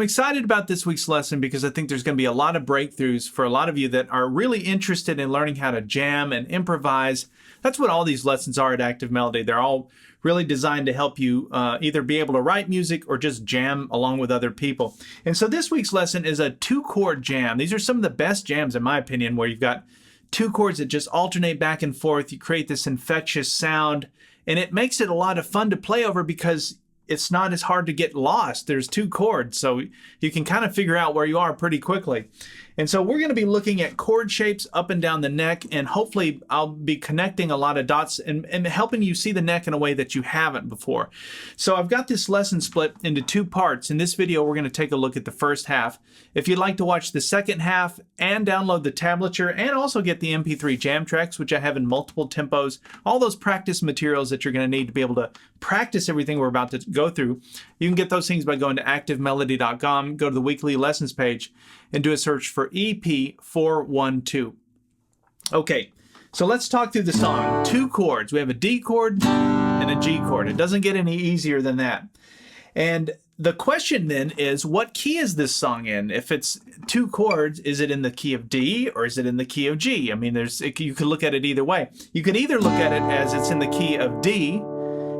excited about this week's lesson because I think there's going to be a lot of breakthroughs for a lot of you that are really interested in learning how to jam and improvise. That's what all these lessons are at Active Melody. They're all really designed to help you either be able to write music or just jam along with other people. And so this week's lesson is a 2-chord jam. These are some of the best jams, in my opinion, where you've got 2 chords that just alternate back and forth. You create this infectious sound, and it makes it a lot of fun to play over because it's not as hard to get lost. There's 2 chords, so you can kind of figure out where you are pretty quickly. And so we're going to be looking at chord shapes up and down the neck, and hopefully I'll be connecting a lot of dots and helping you see the neck in a way that you haven't before. So I've got this lesson split into 2 parts. In this video, we're going to take a look at the first half. If you'd like to watch the second half and download the tablature and also get the MP3 jam tracks, which I have in multiple tempos, all those practice materials that you're going to need to be able to practice everything we're about to go through, you can get those things by going to activemelody.com, go to the weekly lessons page, and do a search for EP412. Okay, so let's talk through the song. 2 chords. We have a D chord and a G chord. It doesn't get any easier than that. And the question then is, what key is this song in? If it's 2 chords, is it in the key of D or is it in the key of G? I mean, you could look at it either way. You could either look at it as it's in the key of D,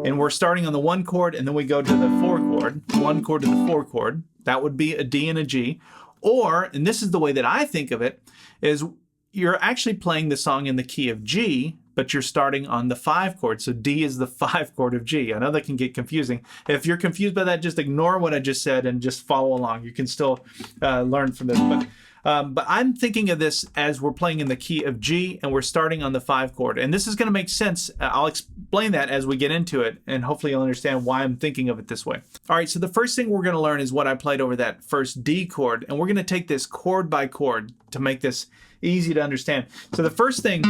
and we're starting on the 1 chord, and then we go to the 4 chord, 1 chord to the 4 chord. That would be a D and a G. Or, and this is the way that I think of it, is you're actually playing the song in the key of G, but you're starting on the 5 chord. So D is the 5 chord of G. I know that can get confusing. If you're confused by that, just ignore what I just said and just follow along. You can still learn from this. But I'm thinking of this as we're playing in the key of G and we're starting on the 5 chord. And this is going to make sense. I'll explain that as we get into it, and hopefully you'll understand why I'm thinking of it this way. All right, so the first thing we're going to learn is what I played over that first D chord, and we're going to take this chord by chord to make this easy to understand. So the first thing,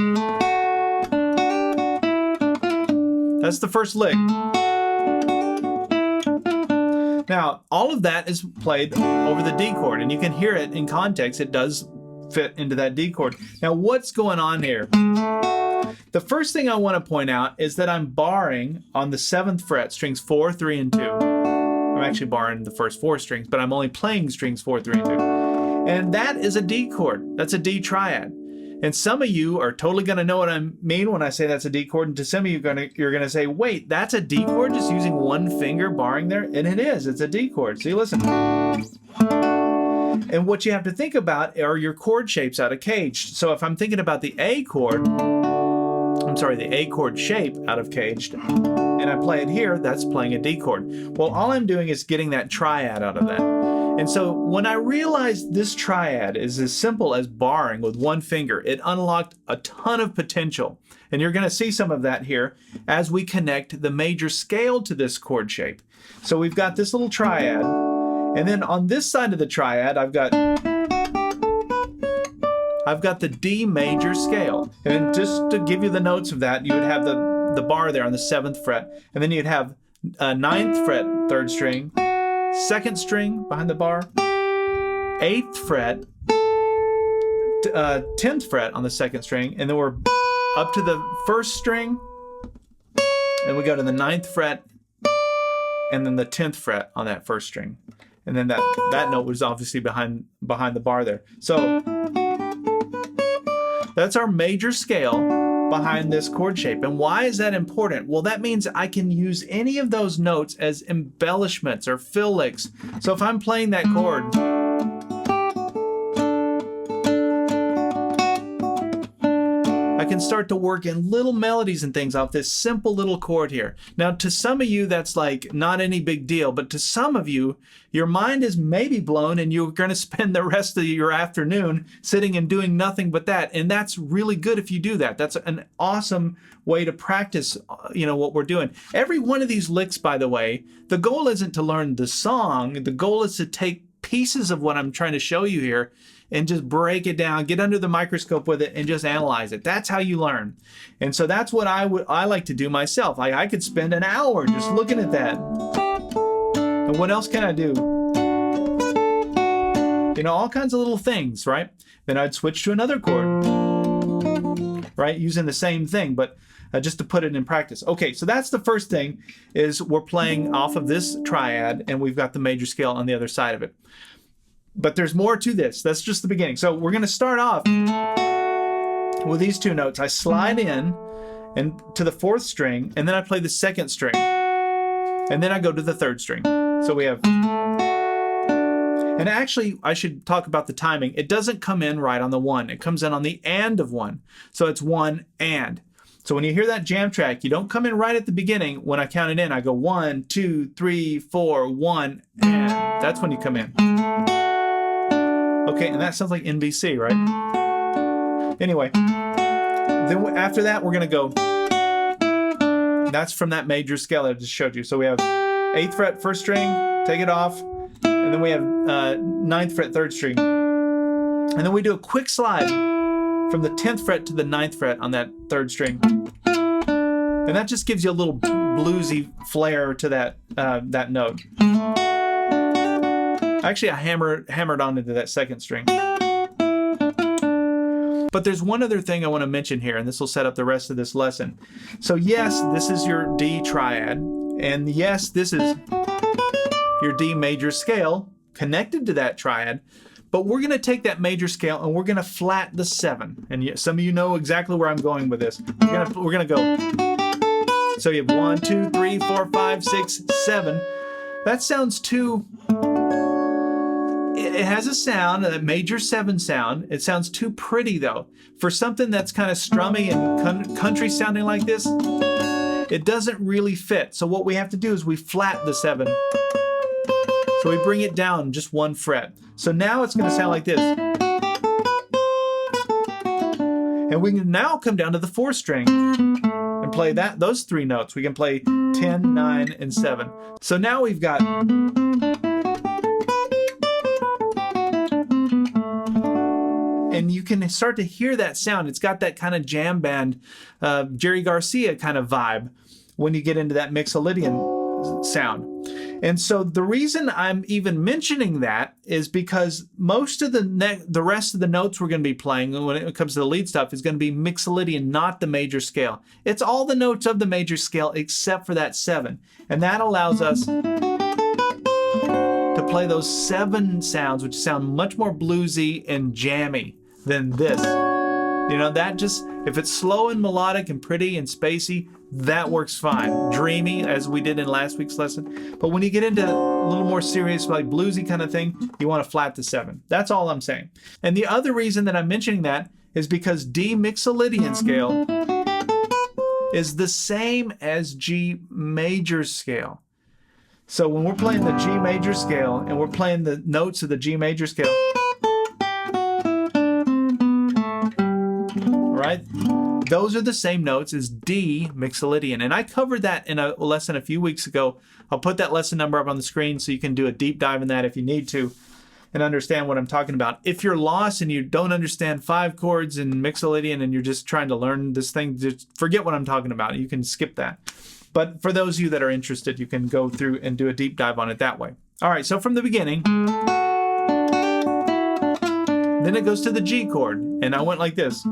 that's the first lick. Now, all of that is played over the D chord, and you can hear it in context. It does fit into that D chord. Now, what's going on here? The first thing I want to point out is that I'm barring on the 7th fret, strings 4, 3, and 2. I'm actually barring the first 4 strings, but I'm only playing strings 4, 3, and 2. And that is a D chord. That's a D triad. And some of you are totally going to know what I mean when I say that's a D chord. And to some of you, you're going to say, wait, that's a D chord just using 1 finger barring there? And it is. It's a D chord. See, listen. And what you have to think about are your chord shapes out of Caged. So if I'm thinking about the A chord, the A chord shape out of Caged, and I play it here, that's playing a D chord. Well, all I'm doing is getting that triad out of that. And so when I realized this triad is as simple as barring with 1 finger, it unlocked a ton of potential. And you're going to see some of that here as we connect the major scale to this chord shape. So we've got this little triad, and then on this side of the triad, I've got the D major scale. And just to give you the notes of that, you would have the bar there on the 7th fret, and then you'd have 9th fret, 3rd string, 2nd string behind the bar, 8th fret, 10th fret on the 2nd string, and then we're up to the 1st string, and we go to the 9th fret, and then the 10th fret on that 1st string. And then that note was obviously behind the bar there. So that's our major scale behind this chord shape. And why is that important? Well, that means I can use any of those notes as embellishments or fill licks. So if I'm playing that chord, I can start to work in little melodies and things off this simple little chord here. Now, to some of you, that's like not any big deal, but to some of you, your mind is maybe blown and you're going to spend the rest of your afternoon sitting and doing nothing but that. And that's really good if you do that. That's an awesome way to practice, what we're doing. Every one of these licks, by the way, the goal isn't to learn the song. The goal is to take pieces of what I'm trying to show you here and just break it down, get under the microscope with it, and just analyze it. That's how you learn. And so that's what I like to do myself. I could spend an hour just looking at that. And what else can I do? All kinds of little things, right? Then I'd switch to another chord, right? Using the same thing. But just to put it in practice. Okay, so that's the first thing, is we're playing off of this triad and we've got the major scale on the other side of it. But there's more to this. That's just the beginning. So we're going to start off with these two notes. I slide in and to the fourth string, and then I play the second string. And then I go to the third string. So we have... And actually, I should talk about the timing. It doesn't come in right on the one. It comes in on the and of one. So it's one and. So when you hear that jam track, you don't come in right at the beginning. When I count it in, I go 1, 2, 3, 4, 1, and. That's when you come in. Okay, and that sounds like NBC, right? Anyway, then after that, we're going to go. That's from that major scale I just showed you. So we have 8th fret, 1st string, take it off. And then we have 9th fret, 3rd string. And then we do a quick slide from the 10th fret to the 9th fret on that 3rd string. And that just gives you a little bluesy flair to that note. Actually, I hammered on into that 2nd string. But there's one other thing I want to mention here, and this will set up the rest of this lesson. So yes, this is your D triad. And yes, this is your D major scale connected to that triad, but we're going to take that major scale and we're going to flat the 7. And some of you know exactly where I'm going with this. We're going to go. So you have 1, 2, 3, 4, 5, 6, 7. That sounds too... It has a sound, a major 7 sound. It sounds too pretty though. For something that's kind of strummy and country sounding like this, it doesn't really fit. So what we have to do is we flat the 7. So we bring it down just 1 fret. So now it's going to sound like this. And we can now come down to the 4th string and play those 3 notes. We can play 10, 9, and 7. So now we've got... And you can start to hear that sound. It's got that kind of jam band, Jerry Garcia kind of vibe when you get into that mixolydian sound. And so the reason I'm even mentioning that is because most of the rest of the notes we're going to be playing when it comes to the lead stuff is going to be mixolydian, not the major scale. It's all the notes of the major scale except for that 7. And that allows us to play those 7 sounds, which sound much more bluesy and jammy than this. You know, that just, if it's slow and melodic and pretty and spacey, that works fine. Dreamy, as we did in last week's lesson. But when you get into a little more serious, like bluesy kind of thing, you want to flat the 7. That's all I'm saying. And the other reason that I'm mentioning that is because D mixolydian scale is the same as G major scale. So when we're playing the G major scale and we're playing the notes of the G major scale, right? Those are the same notes as D mixolydian. And I covered that in a lesson a few weeks ago. I'll put that lesson number up on the screen so you can do a deep dive in that if you need to and understand what I'm talking about. If you're lost and you don't understand 5 chords in mixolydian and you're just trying to learn this thing, just forget what I'm talking about. You can skip that. But for those of you that are interested, you can go through and do a deep dive on it that way. All right, so from the beginning, then it goes to the G chord, and I went like this.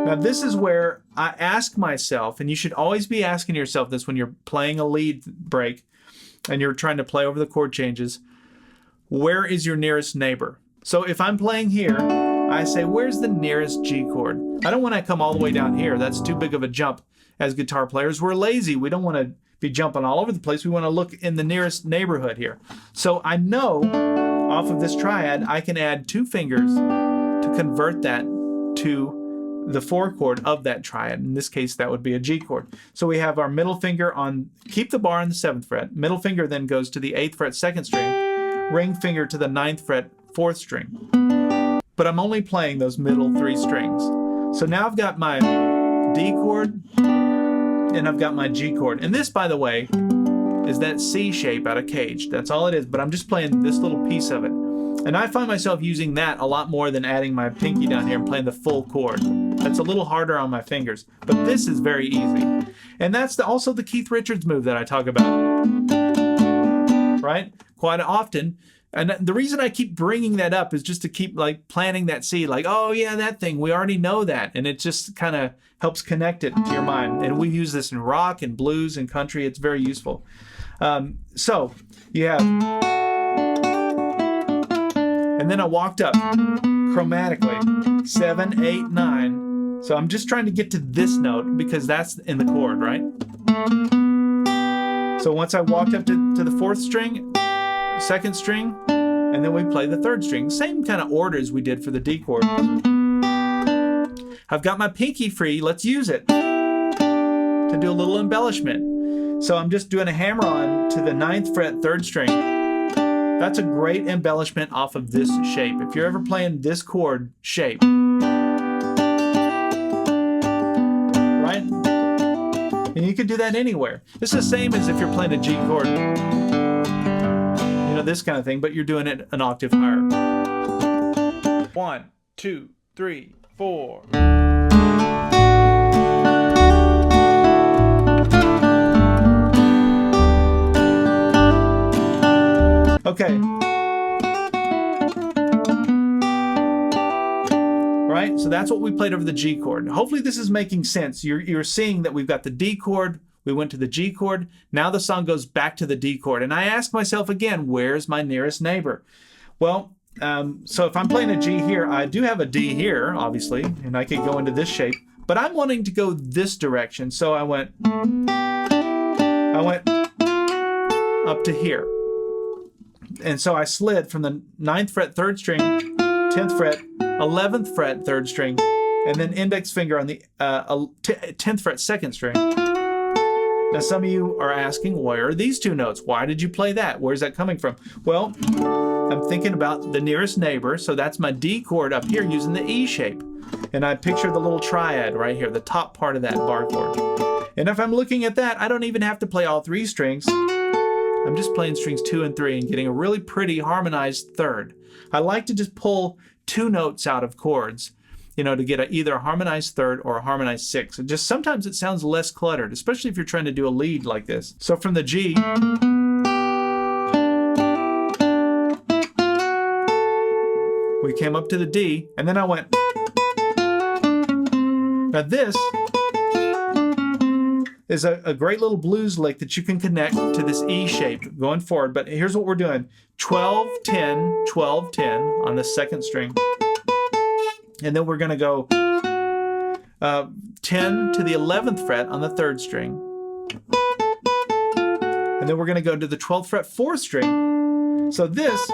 Now this is where I ask myself, and you should always be asking yourself this when you're playing a lead break and you're trying to play over the chord changes, where is your nearest neighbor? So if I'm playing here, I say, where's the nearest G chord? I don't want to come all the way down here. That's too big of a jump. As guitar players, we're lazy. We don't want to be jumping all over the place. We want to look in the nearest neighborhood here. So I know off of this triad, I can add 2 fingers to convert that to the 4 chord of that triad. In this case, that would be a G chord. So we have our middle finger on, keep the bar on the 7th fret. Middle finger then goes to the 8th fret 2nd string. Ring finger to the 9th fret 4th string. But I'm only playing those middle 3 strings. So now I've got my D chord and I've got my G chord. And this, by the way, is that C shape out of Cage. That's all it is, but I'm just playing this little piece of it. And I find myself using that a lot more than adding my pinky down here and playing the full chord. That's a little harder on my fingers, but this is very easy. And that's also the Keith Richards move that I talk about, right? Quite often, And the reason I keep bringing that up is just to keep like planting that seed, like, oh yeah, that thing, we already know that. And it just kind of helps connect it to your mind. And we use this in rock and blues and country. It's very useful. So you have, and then I walked up chromatically, 7, 8, 9. So I'm just trying to get to this note because that's in the chord, right? So once I walked up to the 4th string, 2nd string, and then we play the 3rd string. Same kind of order as we did for the D chord. I've got my pinky free. Let's use it to do a little embellishment. So I'm just doing a hammer on to the 9th fret, 3rd string. That's a great embellishment off of this shape. If you're ever playing this chord shape, right? And you can do that anywhere. It's the same as if you're playing a G chord. You know, this kind of thing, but you're doing it an octave higher. 1, 2, 3, 4. Okay. Right? So that's what we played over the G chord. Hopefully this is making sense. You're seeing that we've got the D chord, we went to the G chord, now the song goes back to the D chord. And I ask myself again, where's my nearest neighbor? Well, so if I'm playing a G here, I do have a D here, obviously, and I could go into this shape, but I'm wanting to go this direction. So I went up to here. And so I slid from the 9th fret, 3rd string, 10th fret, 11th fret, 3rd string, and then index finger on the 10th fret, 2nd string. Now some of you are asking, where are these two notes? Why did you play that? Where's that coming from? Well, I'm thinking about the nearest neighbor, so that's my D chord up here using the E shape. And I picture the little triad right here, the top part of that bar chord. And if I'm looking at that, I don't even have to play all 3 strings. I'm just playing strings 2 and 3 and getting a really pretty harmonized third. I like to just pull 2 notes out of chords, you know, to get either a harmonized third or a harmonized 6. And just sometimes it sounds less cluttered, especially if you're trying to do a lead like this. So from the G, we came up to the D, and then I went. Now this is a great little blues lick that you can connect to this E shape going forward. But here's what we're doing. 12, 10, 12, 10 on the 2nd string. And then we're going to go 10 to the 11th fret on the 3rd string. And then we're going to go to the 12th fret, 4th string. So this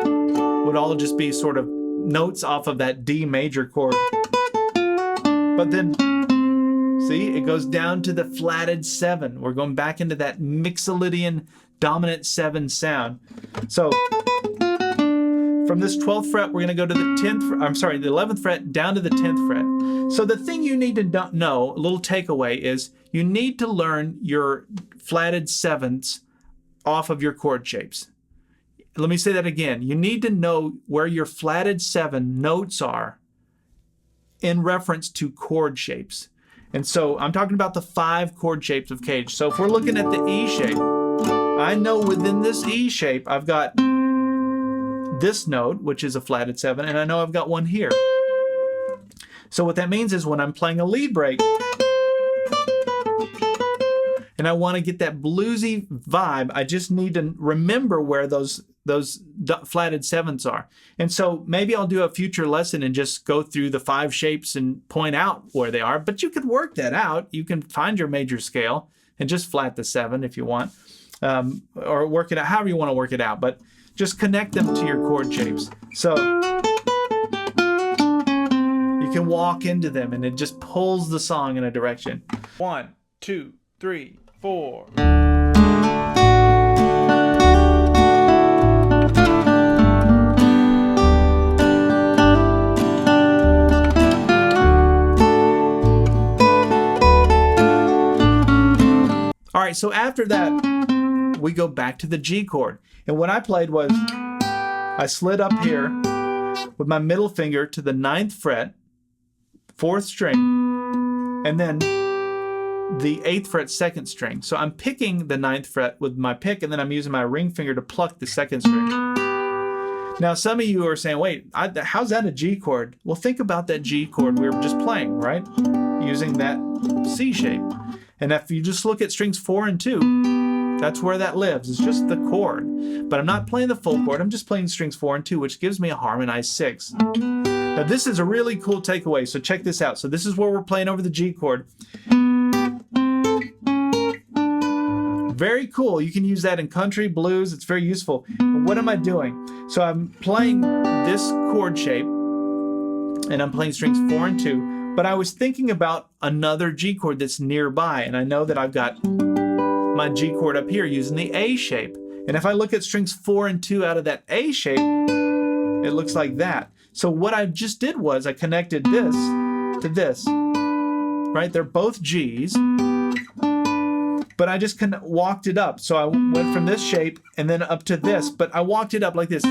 would all just be sort of notes off of that D major chord. But then, see, it goes down to the flatted 7. We're going back into that mixolydian dominant 7 sound. So from this 12th fret, we're going to go to the 11th fret down to the 10th fret. So the thing you need to know, a little takeaway, is you need to learn your flatted 7ths off of your chord shapes. Let me say that again. You need to know where your flatted 7 notes are in reference to chord shapes. And so I'm talking about the 5 chord shapes of Cage. So if we're looking at the E shape, I know within this E shape, I've got this note, which is a flatted 7, and I know I've got one here. So what that means is when I'm playing a lead break, and I want to get that bluesy vibe, I just need to remember where those flatted 7ths are. And so maybe I'll do a future lesson and just go through the 5 shapes and point out where they are, but you could work that out. You can find your major scale and just flat the 7 if you want, or work it out however you want to work it out, but just connect them to your chord shapes. So you can walk into them and it just pulls the song in a direction. 1, 2, 3, 4. All right, so after that, we go back to the G chord. And what I played was, I slid up here with my middle finger to the 9th fret, 4th string, and then the 8th fret, 2nd string. So I'm picking the 9th fret with my pick, and then I'm using my ring finger to pluck the 2nd string. Now, some of you are saying, wait, how's that a G chord? Well, think about that G chord we were just playing, right? Using that C shape. And if you just look at strings 4 and 2, that's where that lives. It's just the chord. But I'm not playing the full chord. I'm just playing strings 4 and 2, which gives me a harmonized 6. Now, this is a really cool takeaway. So check this out. So this is where we're playing over the G chord. Very cool. You can use that in country, blues. It's very useful. But what am I doing? So I'm playing this chord shape, and I'm playing strings 4 and 2. But I was thinking about another G chord that's nearby, and I know that I've got my G chord up here using the A shape. And if I look at strings 4 and 2 out of that A shape, it looks like that. So what I just did was I connected this to this, right? They're both G's. But I just walked it up. So I went from this shape and then up to this, but I walked it up like this,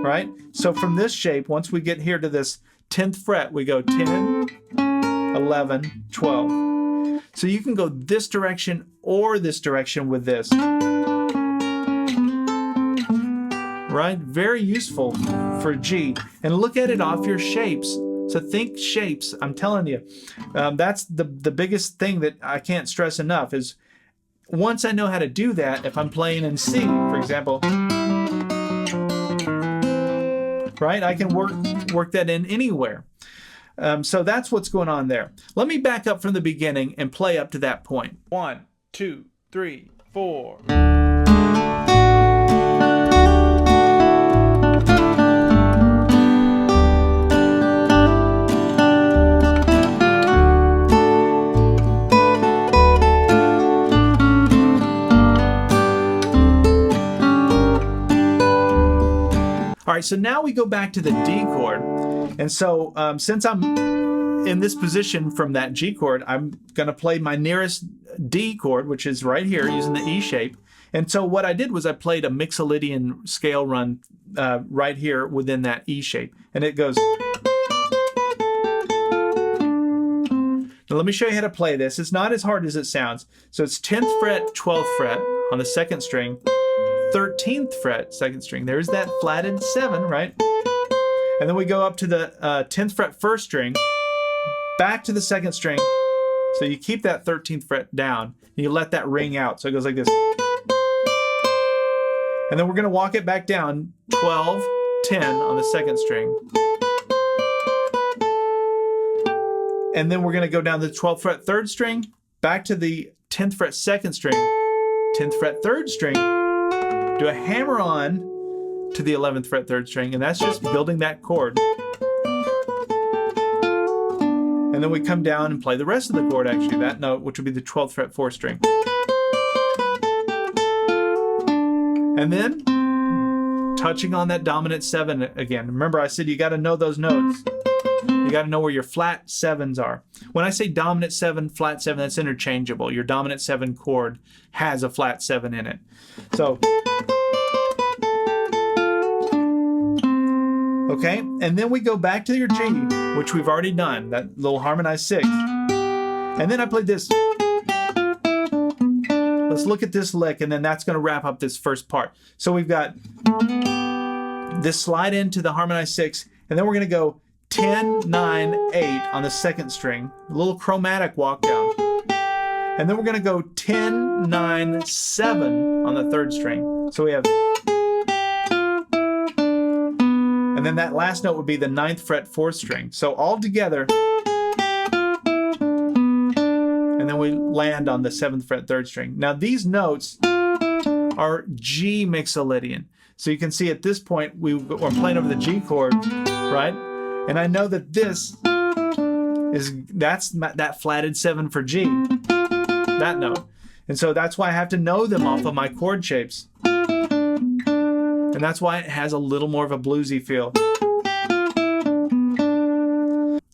right? So from this shape, once we get here to this 10th fret, we go 10, 11, 12. So you can go this direction or this direction with this, right? Very useful for G. And look at it off your shapes. So think shapes. I'm telling you, that's the biggest thing that I can't stress enough is once I know how to do that, if I'm playing in C, for example, right, I can work that in anywhere. So that's what's going on there. Let me back up from the beginning and play up to that point. 1, 2, 3, 4. All right, so now we go back to the D chord. And so since I'm in this position from that G chord, I'm going to play my nearest D chord, which is right here using the E shape. And so what I did was I played a mixolydian scale run right here within that E shape. And it goes. Now let me show you how to play this. It's not as hard as it sounds. So it's 10th fret, 12th fret on the second string. 13th fret, second string. There's that flatted 7, right? And then we go up to the 10th fret, first string, back to the second string. So you keep that 13th fret down, and you let that ring out. So it goes like this. And then we're going to walk it back down, 12, 10 on the second string. And then we're going to go down the 12th fret, third string, back to the 10th fret, second string, 10th fret, third string, do a hammer on to the 11th fret, third string, and that's just building that chord. And then we come down and play the rest of the chord, actually, that note, which would be the 12th fret, fourth string. And then touching on that dominant 7 again. Remember, I said you got to know those notes. You got to know where your flat 7s are. When I say dominant 7, flat 7, that's interchangeable. Your dominant 7 chord has a flat 7 in it. So, okay, and then we go back to your G, which we've already done, that little harmonized 6. And then I played this. Let's look at this lick, and then that's going to wrap up this first part. So we've got this slide into the harmonized 6, and then we're going to go 10, 9, 8 on the second string, a little chromatic walk down. And then we're going to go 10, 9, 7 on the third string. So we have, and then that last note would be the 9th fret, 4th string. So all together, and then we land on the 7th fret, 3rd string. Now these notes are G mixolydian. So you can see at this point, we're playing over the G chord, right? And I know that this that's that flatted 7 for G, that note. And so that's why I have to know them off of my chord shapes. And that's why it has a little more of a bluesy feel.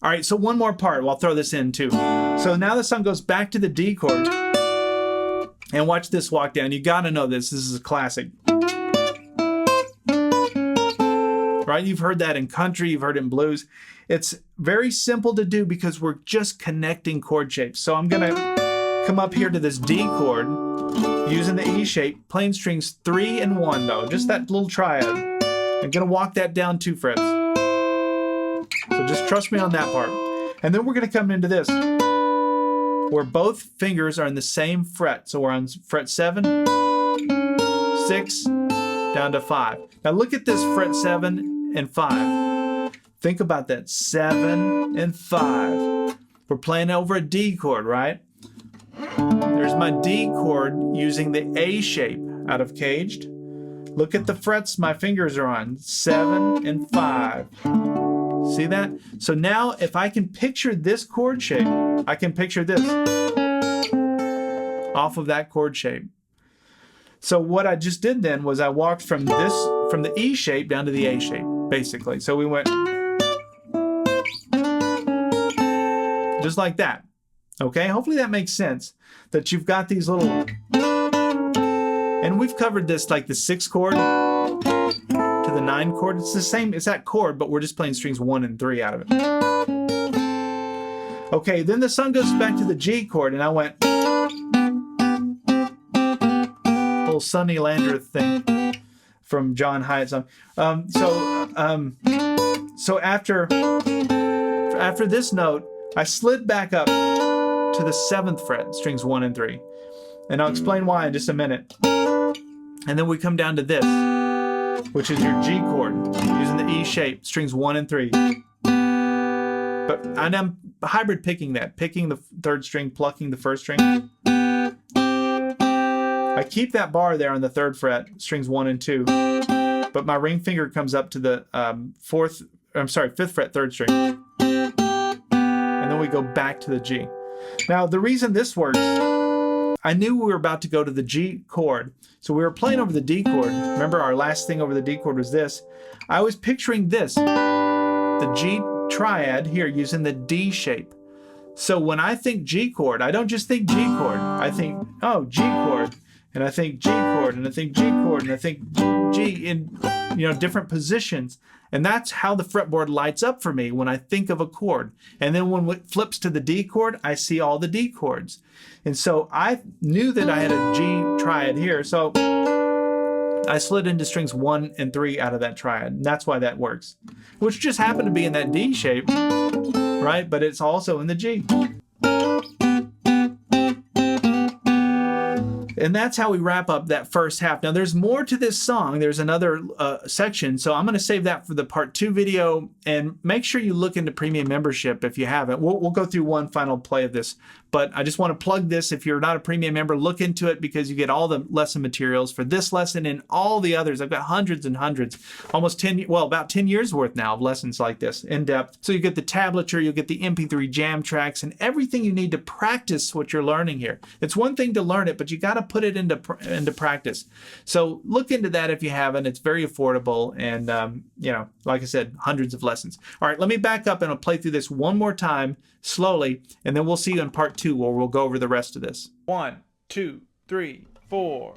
All right, so one more part. I'll throw this in too. So now the song goes back to the D chord. And watch this walk down. You got to know this. This is a classic. Right? You've heard that in country, you've heard it in blues. It's very simple to do because we're just connecting chord shapes. So I'm going to come up here to this D chord using the E shape, playing strings 3 and 1 though, just that little triad. I'm gonna walk that down 2 frets. So just trust me on that part. And then we're gonna come into this, where both fingers are in the same fret. So we're on fret 7, 6, down to 5. Now look at this fret 7 and 5. Think about that, 7 and 5. We're playing over a D chord, right? There's my D chord using the A shape out of Caged. Look at the frets my fingers are on, 7 and 5. See that? So now if I can picture this chord shape, I can picture this off of that chord shape. So what I just did then was I walked from the E shape down to the A shape, basically. So we went just like that. Okay, hopefully that makes sense, that you've got these little, and we've covered this like the 6 chord to the 9 chord. It's the same, it's that chord, but we're just playing strings 1 and 3 out of it. Okay, then the song goes back to the G chord, and I went little Sonny Landreth thing from John Hyatt's song. So after this note, I slid back up to the 7th fret, strings 1 and 3. And I'll explain why in just a minute. And then we come down to this, which is your G chord, using the E shape, strings 1 and 3. But I'm hybrid picking that, picking the 3rd string, plucking the 1st string. I keep that bar there on the 3rd fret, strings 1 and 2. But my ring finger comes up to the 5th fret, 3rd string. And then we go back to the G. Now, the reason this works, I knew we were about to go to the G chord. So we were playing over the D chord. Remember, our last thing over the D chord was this. I was picturing this, the G triad here, using the D shape. So when I think G chord, I don't just think G chord. I think, oh, G chord, and I think G chord, and I think G chord, and I think G in, different positions. And that's how the fretboard lights up for me when I think of a chord. And then when it flips to the D chord, I see all the D chords. And so I knew that I had a G triad here. So I slid into strings 1 and 3 out of that triad. And that's why that works. Which just happened to be in that D shape, right? But it's also in the G. And that's how we wrap up that first half. Now there's more to this song. There's another section, so I'm going to save that for the part 2 video, and make sure you look into premium membership if you haven't. We'll go through one final play of this, but I just want to plug this. If you're not a premium member, look into it, because you get all the lesson materials for this lesson and all the others. I've got hundreds and hundreds, about 10 years worth now of lessons like this, in depth. So you get the tablature, you'll get the MP3 jam tracks, and everything you need to practice what you're learning here. It's one thing to learn it, but you got to put it into practice. So look into that if you haven't. It's very affordable, and like I said, hundreds of lessons. All right, let me back up and I'll play through this one more time slowly, and then we'll see you in part 2 where we'll go over the rest of this. 1, 2, 3, 4.